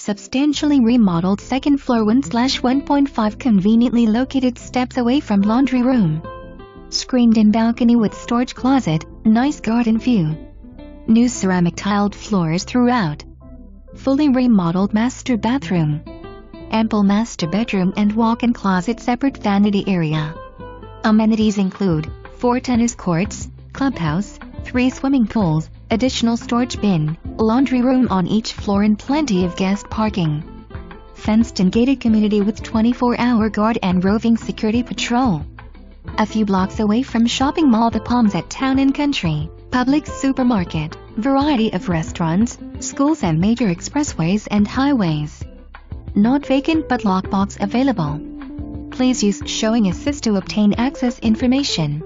Substantially remodeled second floor 1/1.5 conveniently located steps away from laundry room. Screened-in balcony with storage closet, nice garden view. New ceramic tiled floors throughout. Fully remodeled master bathroom. Ample master bedroom and walk-in closet, separate vanity area. Amenities include 4 tennis courts, clubhouse, 3 swimming pools, additional storage bin, laundry room on each floor and plenty of guest parking. Fenced and gated community with 24-hour guard and roving security patrol. A few blocks away from shopping mall The Palms at Town and Country, Publix supermarket, variety of restaurants, schools and major expressways and highways. Not vacant but lockbox available. Please use showing assist to obtain access information.